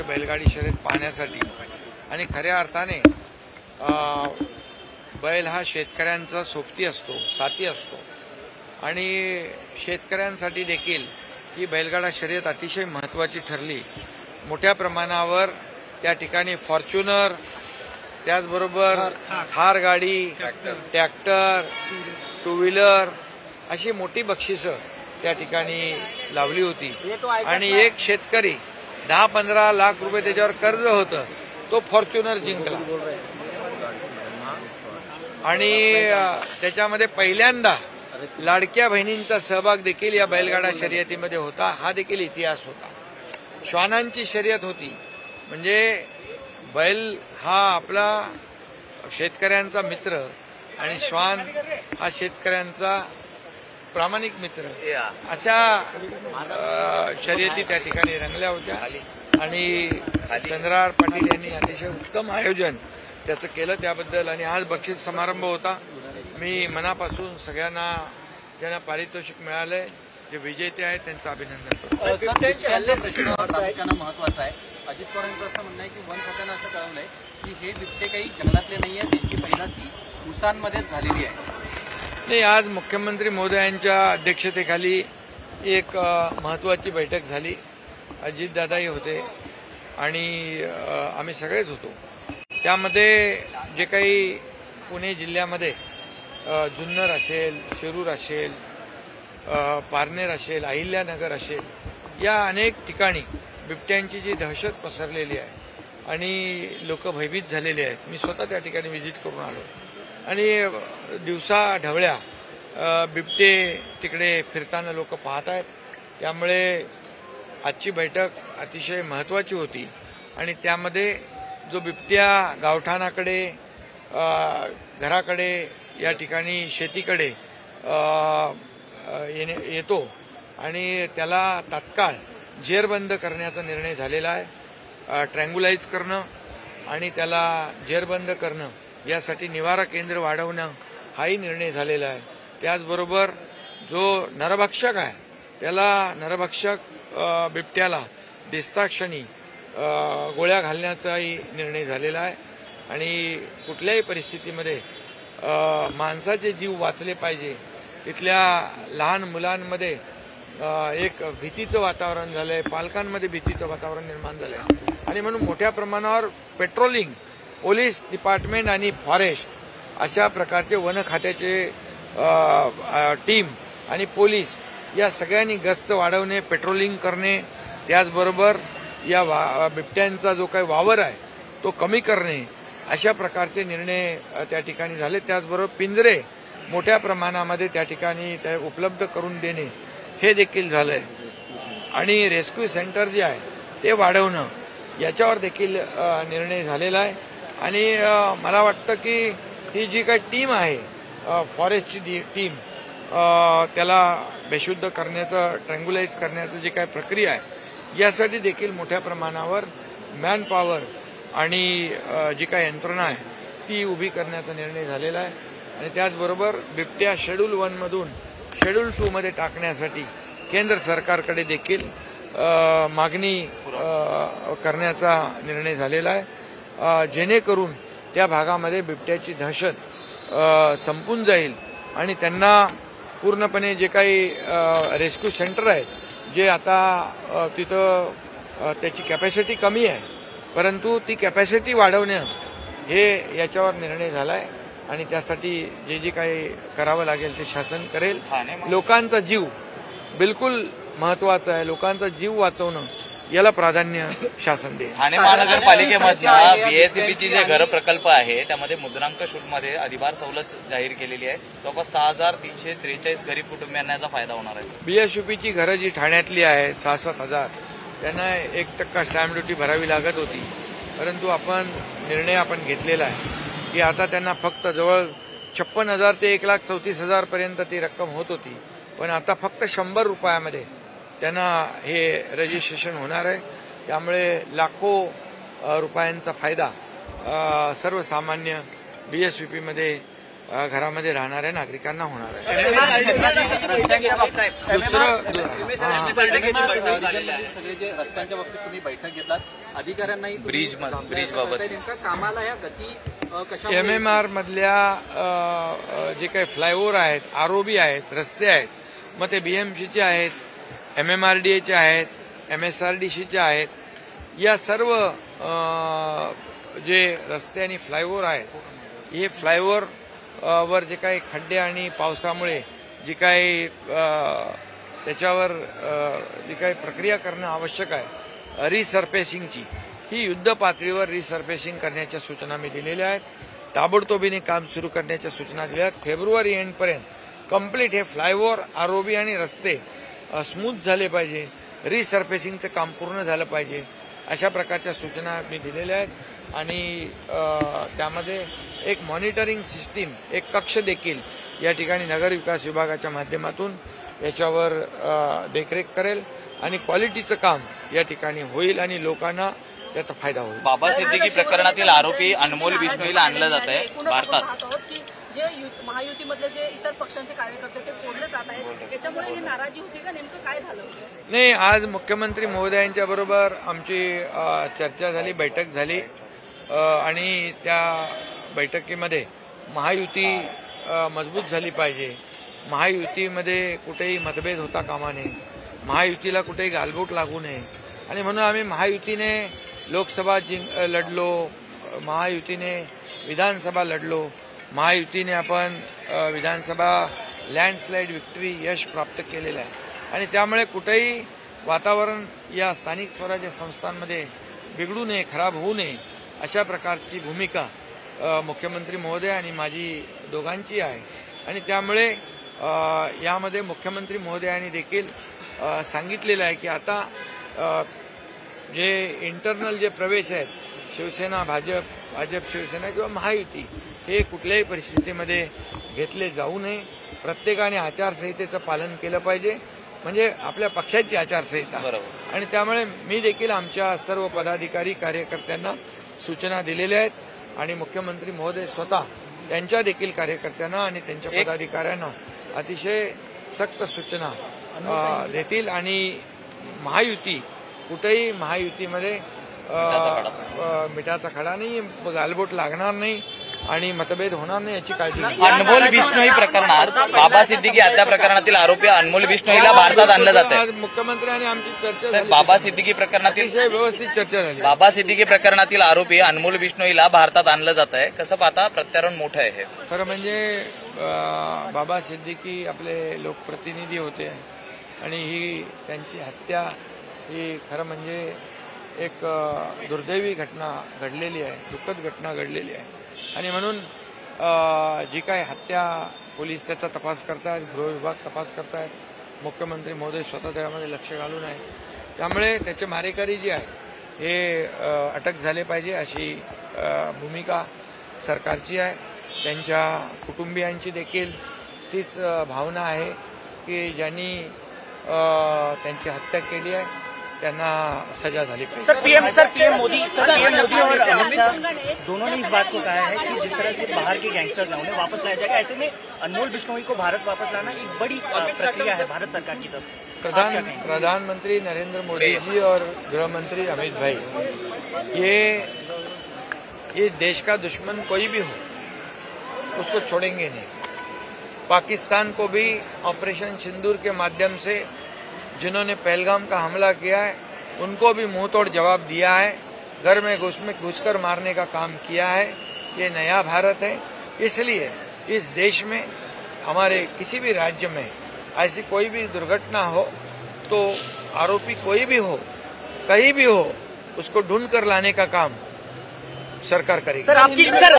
बैलगाडी शर्यत पाहण्यासाठी आणि खऱ्या अर्थाने बैल हा शेतकऱ्यांचा सोबती असतो, साथी असतो आणि शेतकऱ्यांसाठी देखील ही बैलगाडा शर्यत अतिशय महत्त्वाची ठरली। मोठ्या प्रमाणावर त्या ठिकाणी फॉर्च्युनर, त्याचबरोबर थार गाडी, ट्रॅक्टर, टू व्हीलर अशी मोठी बक्षिसं त्या ठिकाणी लावली होती आणि एक शेतकरी 10-15 लाख रुपये त्याच्यावर कर्ज होतं, तो फॉर्च्युनर जिंकला आणि त्याच्यामध्ये पहिल्यांदा लाडक्या बहिणींचा सहभाग देखील या बैलगाडा शर्यतीमध्ये होता। हा देखील इतिहास होता। श्वानांची शर्यत होती, म्हणजे बैल हा आपला शेतकऱ्यांचा मित्र आणि श्वान हा शेतकऱ्यांचा प्रामाणिक मित्र, अशा शर्यती त्या ठिकाणी रंगल्या होत्या आणि चंद्रहार पाटील यांनी अतिशय उत्तम आयोजन त्याचं केलं त्याबद्दल। आणि आज बक्षीस समारंभ होता। मी मनापासून सगळ्यांना ज्यांना पारितोषिक मिळालंय, जे विजेते आहेत त्यांचं अभिनंदन करतो। महत्वाचं आहे। अजित पवारांचं असं म्हणणं आहे की वन खात्यानं असं कळवलंय की हे बिबटे काही जंगलातले नाही आहेत, त्यांची पैदाशी उसांमध्येच झालेली आहे। नाही, आज मुख्यमंत्री महोदयांच्या अध्यक्षतेखाली एक महत्त्वाची बैठक झाली। अजितदादाही होते आणि आम्ही सगळेच होतो। त्यामध्ये जे काही पुणे जिल्ह्यामध्ये जुन्नर असेल, शिरूर असेल, पारनेर असेल, अहिल्यानगर असेल, या अनेक ठिकाणी बिबट्यांची जी दहशत पसरलेली आहे आणि लोक भयभीत झालेले आहेत। मी स्वतः त्या ठिकाणी व्हिजिट करून आलो आणि दिवसा ढवळ्या बिबटे तिकडे फिरताना लोक पाहत आहेत। त्यामुळे आजची बैठक अतिशय महत्त्वाची होती आणि त्यामध्ये जो बिबट्या गावठाणाकडे, घराकडे, या ठिकाणी शेतीकडे येतो आणि त्याला तात्काळ जेरबंद करण्याचा निर्णय झालेला आहे। ट्रँग्युलाइज करणं आणि त्याला जेरबंद करणं, यासाठी निवारा केंद्र वाढवणं हाही निर्णय झालेला आहे। त्याचबरोबर जो नरभक्षक आहे त्याला, नरभक्षक बिबट्याला दिसताक्षणी गोळ्या घालण्याचाही निर्णय झालेला आहे आणि कुठल्याही परिस्थितीमध्ये माणसाचे जीव वाचले पाहिजे। तिथल्या लहान मुलांमध्ये एक भीतीचं वातावरण झालंय, पालकांमध्ये भीतीचं वातावरण निर्माण झालंय आणि म्हणून मोठ्या प्रमाणावर पेट्रोलिंग, पोलीस डिपार्टमेंट आणि फॉरेस्ट अशा प्रकारचे वन खात्याचे टीम आणि पोलीस या सगळ्यांनी गस्त वाढवणे, पेट्रोलिंग करणे, त्याचबरोबर या बिबट्यांचा जो काही वावर आहे तो कमी करणे, अशा प्रकारचे निर्णय त्या ठिकाणी झाले। त्याचबरोबर पिंजरे मोठ्या प्रमाणामध्ये त्या ठिकाणी उपलब्ध करून देणे हे देखील झालंय आणि रेस्क्यू सेंटर जे आहे ते वाढवणं, याच्यावर देखील निर्णय झालेला आहे। आणि मला वाटतं की ही जी काही टीम आहे, फॉरेस्टची टीम, त्याला बेशुद्ध करण्याचं, ट्रँग्युलाइज करण्याचं जी काही प्रक्रिया आहे, यासाठी देखील मोठ्या प्रमाणावर मॅन पॉवर आणि जी काही यंत्रणा आहे ती उभी करण्याचा निर्णय झालेला आहे। आणि त्याचबरोबर बिबट्या शेड्यूल 1 मधून शेड्यूल 2 मध्ये टाकण्यासाठी केंद्र सरकारकडे देखील मागणी करण्याचा निर्णय झालेला आहे, जेणेकरून त्या भागामध्ये बिबट्याची दहशत संपून जाईल आणि त्यांना पूर्णपणे जे काही रेस्क्यू सेंटर आहेत, जे आता तिथं त्याची कॅपॅसिटी कमी आहे, परंतु ती कॅपॅसिटी वाढवणं हे याच्यावर निर्णय झाला आहे आणि त्यासाठी जे जे काही करावं लागेल ते शासन करेल। लोकांचा जीव बिलकुल महत्त्वाचा आहे, लोकांचा जीव वाचवणं याला प्राधान्य शासन देईल। ठाणे महानगरपालिकेमधला बीएसईबीची जे घर प्रकल्प आहे त्यामध्ये मुद्रांक शुल्कमध्ये अधिभार सवलत जाहीर केलेली आहे। जवळपास 6,343 गरीब कुटुंबियांना याचा फायदा होणार आहे। बीएसयूपीची घरं जी ठाण्यातली आहेत 6-7 हजार, त्यांना 1% स्टॅम्प ड्युटी भरावी लागत होती, परंतु निर्णय घेतलेला आहे की आता त्यांना फक्त जवळ 56,000 ते 1,34,000 पर्यंत ती रक्कम होत होती, पण आता फक्त 100 रुपयामध्ये त्यांना हे रजिस्ट्रेशन होणार आहे। त्यामुळे लाखो रुपयांचा फायदा सर्वसामान्य बीएसयूपीमध्ये घरामध्ये राहणाऱ्या नागरिकांना होणार आहे. सगळे जे रस्त्यांच्या बाबतीत तुम्ही बैठक घेतलात, अधिकाऱ्यांनाही ब्रिजबाबत नेमका कामाला ह्या गती कशा MMR मधल्या जे काही फ्लायओव्हर आहेत, ROB आहेत, रस्ते आहेत, मग ते BMCचे आहेत, MMRDAचे आहेत, MSRDCचे आहेत, या सर्व जे रस्ते आणि फ्लायओव्हर आहेत, हे फ्लायओव्हर वर जे काही खड्डे आणि पावसामुळे जी काही त्याच्यावर जी काही प्रक्रिया करणं आवश्यक आहे रिसर्फेसिंगची, ही युद्ध पातळीवर रिसर्फेसिंग करण्याच्या सूचना मी दिलेल्या आहेत. ताबडतोबीने काम सुरू करण्याच्या सूचना दिल्या आहेत. फेब्रुवारी एंडपर्यंत कंप्लीट हे फ्लायओव्हर, ROB आणि रस्ते स्मूथ झाले पाहिजे, रिसर्फेसिंगचं काम पूर्ण झालं पाहिजे, अशा प्रकारच्या सूचना मी दिलेल्या आहेत. आणि त्यामध्ये एक मॉनिटरिंग सिस्टीम, एक कक्ष देखील या ठिकाणी नगर विकास विभागाच्या माध्यमातून याच्यावर देखरेख करेल आणि क्वालिटीचं काम या ठिकाणी होईल आणि लोकांना त्याचा फायदा होईल. बाबा सिद्दीकी प्रकरणातील आरोपी अनमोल बिश्नोईला आणलं जात आहे भारतात. जे महायुतीमधले जे इतर पक्षांचे कार्यकर्ते ते फोडले जात आहेत, याच्यामुळे ही नाराजी होती का? नेमकं काय झालं? नाही, आज मुख्यमंत्री महोदयांच्या बरोबर आमची चर्चा झाली, बैठक झाली आणि त्या बैठकीमध्ये महायुती मजबूत झाली पाहिजे, महायुतीमध्ये कुठेही मतभेद होता कामा नये, महायुतीला कुठेही गालबोट लागू नये आणि म्हणून आम्ही महायुतीने लोकसभा लढलो, महायुतीने विधानसभा लढलो, महायुतीने आपण विधानसभा लँडस्लाईड विक्ट्री यश प्राप्त केलेलं आहे आणि त्यामुळे कुठेही वातावरण या स्थानिक स्वराज्य संस्थांमध्ये बिघडू नये, खराब होऊ नये, अशा प्रकारची भूमिका मुख्यमंत्री महोदय आणि माझी दोघांची आहे. आणि त्यामुळे यामध्ये मुख्यमंत्री महोदयांनी देखील सांगितलेलं आहे की आता जे इंटरनल जे प्रवेश आहेत, शिवसेना भाजप, भाजप शिवसेना किंवा महायुती, हे कुठल्याही परिस्थितीमध्ये घेतले जाऊ नये. प्रत्येकाने आचारसंहितेचं पालन केलं पाहिजे, म्हणजे आपल्या पक्षाची आचारसंहिता. आणि त्यामुळे मी देखील आमच्या सर्व पदाधिकारी कार्यकर्त्यांना सूचना दिलेल्या आहेत आणि मुख्यमंत्री महोदय स्वतः त्यांच्या देखील कार्यकर्त्यांना आणि त्यांच्या पदाधिकाऱ्यांना अतिशय सक्त सूचना देतील आणि महायुती कुठेही महायुतीमध्ये मिठाचा खडा नाही, गालबोट लागणार नाही आणि मतभेद होणार नाही याची काळजी घ्या. अनमोल बिश्नोई प्रकरणात बाबा सिद्दीकी हत्या प्रकरणातील आरोपी अनमोल बिश्नोईला भारतात आणलं जात आहे. मुख्यमंत्री आणि आमची चर्चा झाली, बाबा सिद्दीकी प्रकरणातील अतिशय व्यवस्थित चर्चा झाली. बाबा सिद्दीकी प्रकरणातील आरोपी अनमोल बिश्नोईला भारतात आणलं जात आहे. कसं पाहता, प्रत्यारोप मोठं आहे हे. खरं म्हणजे बाबा सिद्दीकी आपले लोकप्रतिनिधी होते आणि ही त्यांची हत्या ही खरं म्हणजे एक दुर्दैवी घटना घडलेली आहे, दुःखद घटना घडलेली आहे आणि म्हणून जी काही हत्या, पोलीस त्याचा तपास करतायत, गृह विभाग तपास करतायत, मुख्यमंत्री महोदय स्वतः त्यामध्ये लक्ष घालून आहे. त्यामुळे त्याचे मारेकरी जे आहे हे अटक झाले पाहिजे अशी भूमिका सरकारची आहे. त्यांच्या कुटुंबियांची देखील तीच भावना आहे की ज्यांनी त्यांची हत्या केली आहे त्यांना सजा झाली पाहिजे. सर पीएम मोदी और अमित शाह दोनों ने इस बात को कहा है कि जिस तरह से बाहर के गैंगस्टर्स हैं उन्हें वापस लाया जाएगा. ऐसे में अनमोल बिश्नोई को भारत वापस लाना एक बड़ी प्रक्रिया है भारत सरकार की तरफ. प्रधानमंत्री नरेंद्र मोदी जी और गृह मंत्री अमित भाई, ये देश का दुश्मन कोई भी हो उसको छोड़ेंगे नहीं. पाकिस्तान को भी ऑपरेशन सिंदूर के माध्यम से जिन्होंने पहलगाम का हमला किया है उनको भी मुंह तोड़ जवाब दिया है, घर में घुसकर मारने का काम किया है. ये नया भारत है, इसलिए इस देश में हमारे किसी भी राज्य में ऐसी कोई भी दुर्घटना हो तो आरोपी कोई भी हो, कहीं भी हो, उसको ढूंढ कर लाने का काम सरकार करेगी. सर